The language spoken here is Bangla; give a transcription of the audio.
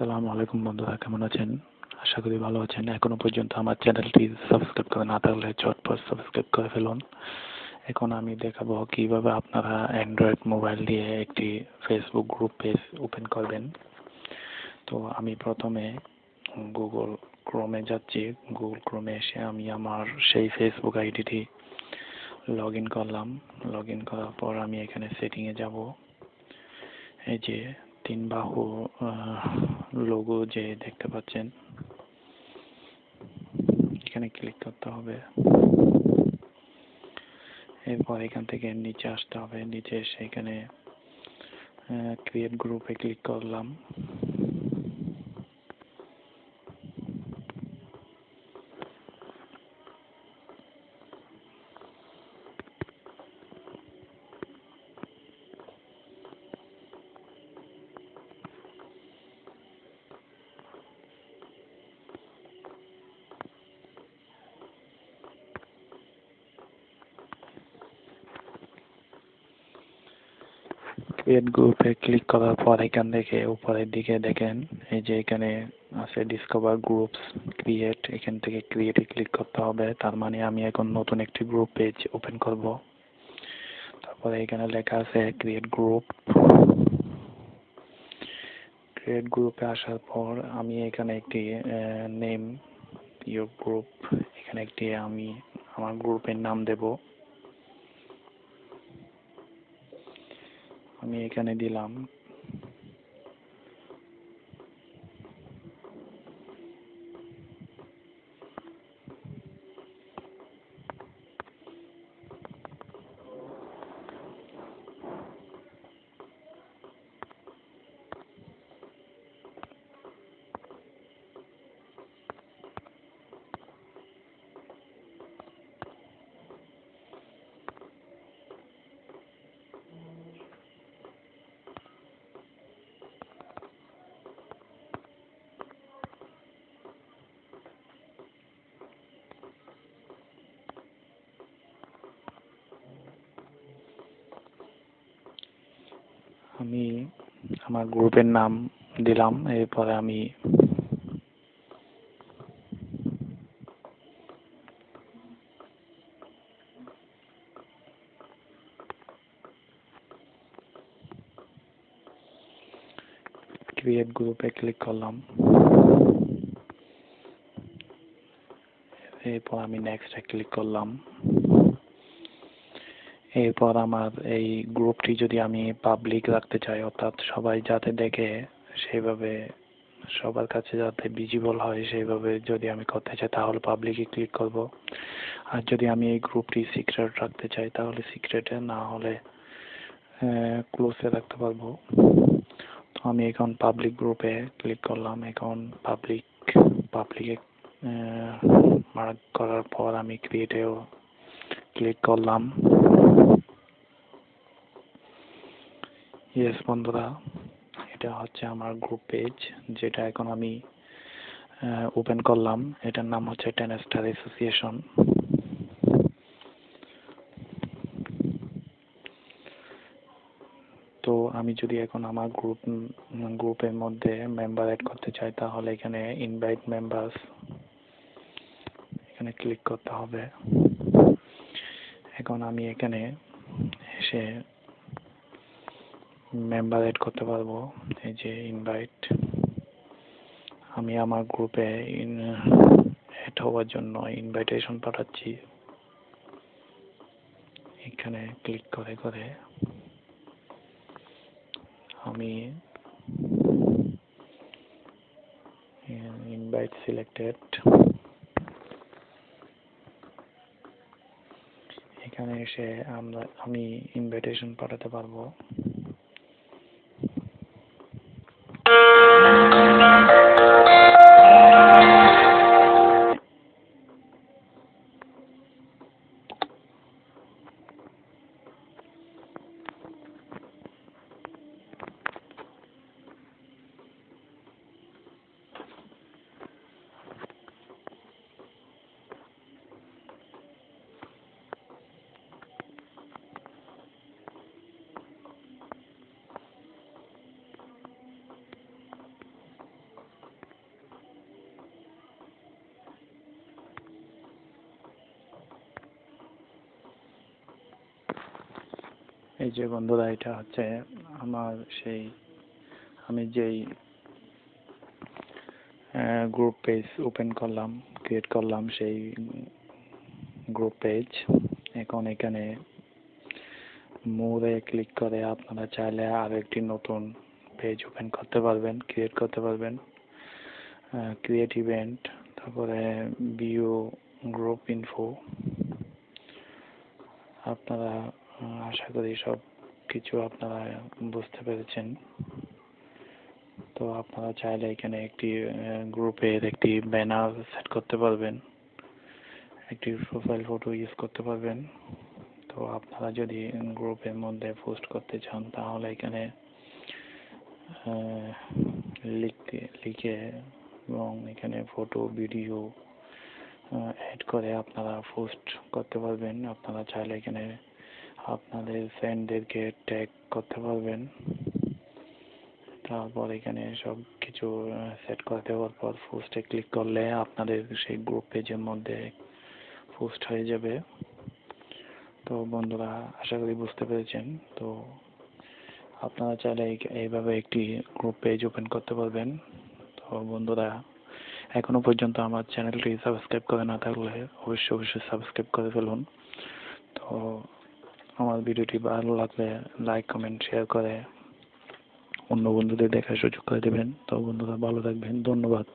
আসসালামু আলাইকুম বন্ধুরা, কেমন আছেন? আশা করি ভালো আছেন। এখনো পর্যন্ত আমার চ্যানেলটি সাবস্ক্রাইব করে না থাকলে চটপট সাবস্ক্রাইব করে ফেলুন। এখন আমি দেখাবো কিভাবে আপনারা অ্যান্ড্রয়েড মোবাইল দিয়ে একটি ফেসবুক গ্রুপ পেজ ওপেন করবেন। তো আমি প্রথমে গুগল ক্রোমে যাচ্ছি। গুগল ক্রোমে এসে আমি আমার সেই ফেসবুক আইডিটি লগ ইন করলাম। লগ ইন করার পর আমি এখানে সেটিংয়ে যাব। এই যে তিন বাহু লোগো যে দেখতে পাচ্ছেন, এখানে ক্লিক করতে হবে। এরপর এখান থেকে নিচে আসতে হবে। নিচে এসে এখানে ক্রিয়েট গ্রুপে ক্লিক করলাম। ক্রিয়েট গ্রুপে ক্লিক করার পর এখান থেকে উপরের দিকে দেখেন, এই যে এখানে আছে ডিসকভার গ্রুপস ক্রিয়েট। এখান থেকে ক্রিয়েটে ক্লিক করতে হবে। তার মানে আমি এখন নতুন একটি গ্রুপ পেজ ওপেন করব। তারপরে এখানে লেখা আছে ক্রিয়েট গ্রুপ। ক্রিয়েট গ্রুপে আসার পর আমি এখানে একটি নেম ইউর গ্রুপ, এখানে একটি আমি আমার গ্রুপের নাম দেব। আমি এখানে দিলাম আমি আমার গ্রুপের নাম দিলাম। এরপরে আমি ক্রিয়েট গ্রুপে ক্লিক করলাম। এরপর আমি নেক্সটে ক্লিক করলাম। এরপর আমার এই গ্রুপটি যদি আমি পাবলিক রাখতে চাই, অর্থাৎ সবাই যাতে দেখে, সেইভাবে সবার কাছে যাতে ভিজিবল হয়, সেইভাবে যদি আমি করতে চাই তাহলে পাবলিকে ক্লিক করব। আর যদি আমি এই গ্রুপটি সিক্রেট রাখতে চাই তাহলে সিক্রেটে, না হলে ক্লোজে রাখতে পারবো। তো আমি এখন পাবলিক গ্রুপে ক্লিক করলাম। এখন পাবলিকে মার্ক করার পর আমি ক্রিয়েটেও ক্লিক করলাম। ইয়েস বন্ধুরা, এটা হচ্ছে আমার গ্রুপ পেজ, যেটা এখন আমি ওপেন করলাম। এটার নাম হচ্ছে 10 স্টার অ্যাসোসিয়েশন। তো আমি যদি এখন আমার গ্রুপের মধ্যে মেম্বার অ্যাড করতে চাই তাহলে এখানে ইনভাইট মেম্বার্স, এখানে ক্লিক করতে হবে। এখন আমি এখানে এসে মেম্বার অ্যাড করতে পারবো। এই যে ইনভাইট, আমি আমার গ্রুপে অ্যাড হওয়ার জন্য ইনভাইটেশন পাঠাচ্ছি। এখানে ক্লিক করে করে আমি ইনভাইট সিলেক্টেড, এখানে এসে আমি ইনভাইটেশন পাঠাতে পারবো। এই যে বন্ধুরা, এটা হচ্ছে আমার আমি যেই গ্রুপ পেজ ওপেন করলাম, ক্রিয়েট করলাম, সেই গ্রুপ পেজ। এখন এখানে মোরে ক্লিক করে আপনারা চাইলে আরো একটি নতুন পেজ ওপেন করতে পারবেন, ক্রিয়েট করতে পারবেন। ক্রিয়েট ইভেন্ট, তারপরে ভিউ গ্রুপ ইনফো। আপনারা আশা করি সব কিছু আপনারা বুঝতে পেরেছেন। তো আপনারা চাইলে এখানে একটি গ্রুপের একটি ব্যানার সেট করতে পারবেন, একটি প্রোফাইল ফটো ইউজ করতে পারবেন। তো আপনারা যদি গ্রুপের মধ্যে পোস্ট করতে চান তাহলে এখানে লিখে এবং এখানে ফটো ভিডিও অ্যাড করে আপনারা পোস্ট করতে পারবেন। আপনারা চাইলে এখানে আপনাদের ফ্রেন্ডদেরকে ট্যাগ করতে পারবেন। তারপর এখানে সব কিছু সেট করে দেওয়ার পর পোস্টে ক্লিক করলে আপনাদের সেই গ্রুপ পেজের মধ্যে পোস্ট হয়ে যাবে। তো বন্ধুরা, আশা করি বুঝতে পেরেছেন। তো আপনারা চাইলে এইভাবে একটি গ্রুপ পেজ ওপেন করতে পারবেন। তো বন্ধুরা, এখনো পর্যন্ত আমার চ্যানেলটি সাবস্ক্রাইব করে না থাকলে অবশ্যই সাবস্ক্রাইব করে ফেলুন। তো আমার ভিডিওটি ভালো লাগলে লাইক, কমেন্ট, শেয়ার করে অন্য বন্ধুদের দেখার সুযোগ করে দেবেন। তো বন্ধুরা, ভালো থাকবেন। ধন্যবাদ।